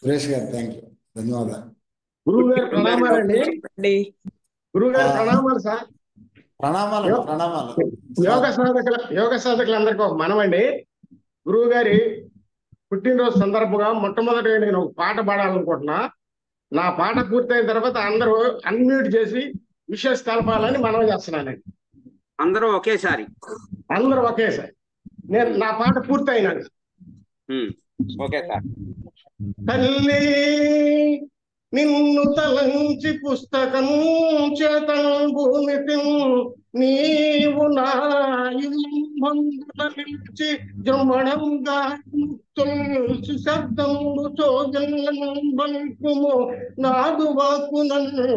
సురేష్ గారు thank you, ధన్యవాదాలు. గురువు గారు ప్రణామాలండి. గురువు గారు ప్రణామాలు సార్. ప్రణామాలు ప్రణామాలు. యోగ సాధకులందరికీ ఒక మనమండి. గురువు గారి పుట్టినరోజు సందర్భంగా మొట్టమొదటి నేను ఒక పాట పాడాలనుకుంటున్నా. నా పాట పూర్తయిన తర్వాత అందరూ అన్మ్యూట్ చేసి విషెస్ కలపాలని మనవి చేస్తున్నానండి. అందరూ ఒకేసారి. నేను నా పాట పూర్తయినాక ఓకే సార్. తల్లి నిన్ను తలంచి పుస్తకం చేతంబునితి, నీవు నా మందుల నిలిచి జృంభణంగా తులసి శబ్దము చోజల్కుము నాదు వాకునన్ను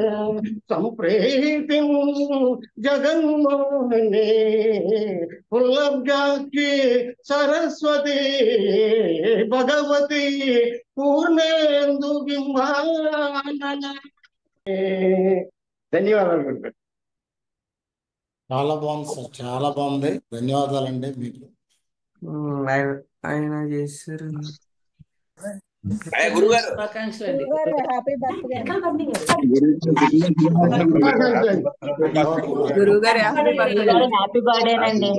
సంప్రీతి జగన్మోహిని పుల్లవ్యాఖ్య సరస్వతి భగవతి పూర్ణేందు ధన్యవాదాలు. చాలా బాగుంది సార్, చాలా బాగుంది. ధన్యవాదాలండి మీకు. ఆయన చేశారు. గురుగారు గురుగారు హ్యాపీ బర్త్డే అండి.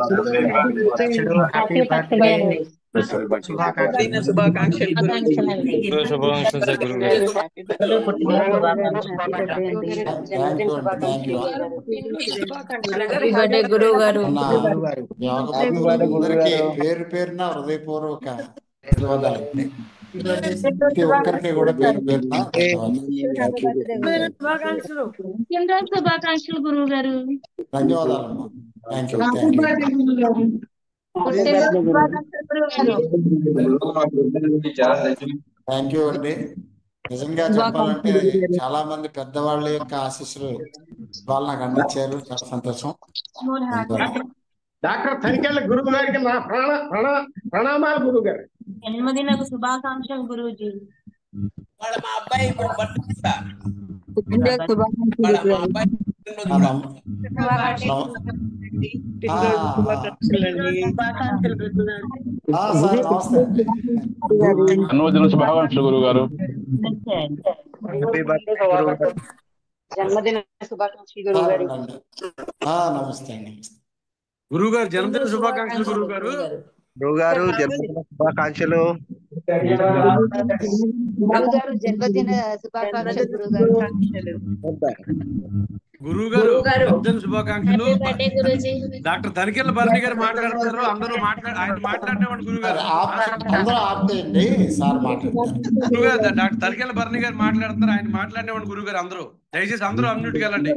శుభాకాంక్షలు. గురువు గారు పేరు పేరున హృదయపూర్వక ధన్యవాదాలండి. ప్రతి ఒక్కరికి కూడా పేరు పేరున శుభాకాంక్షలు గురువు గారు. ధన్యవాదాలమ్మా. థ్యాంక్ యూ థ్యాంక్ యూ అండి. నిజంగా చెప్పాలంటే చాలా మంది పెద్దవాళ్ళ యొక్క ఆశీస్సులు వాళ్ళు నాకు అందించారు. చాలా సంతోషం. డాక్టర్ తనికెళ్ళ గురువు గారికి నా ప్రణామాలు గురువు గారు. జన్మదిన శుభాకాంక్షలు గురువుజీ. మా అబ్బాయి శుభాకాంక్షలు గురువు గారు. జన్మదిన శుభాకాంక్షలు గురువు గారు. నమస్తే అండి. గురువు గారు జన్మదిన శుభాకాంక్షలు గురువు గారు. గురువు గారు జన్మదిన శుభాకాంక్షలు. జన్మదిన శుభాకాంక్షలు గురువు గురువు గారు జన్మదిన శుభాకాంక్షలు. డాక్టర్ తనికెళ్ళ భరణి గారు మాట్లాడుతున్నారు. అందరూ ఆయన మాట్లాడినవాడు గురువు గారు. గురువు గారు డాక్టర్ తనికెళ్ళ భరణి గారు మాట్లాడుతున్నారు. ఆయన మాట్లాడినవాడు గురువు గారు. అందరూ దయచేసి అందరూ అన్మ్యూట్కి వెళ్ళండి.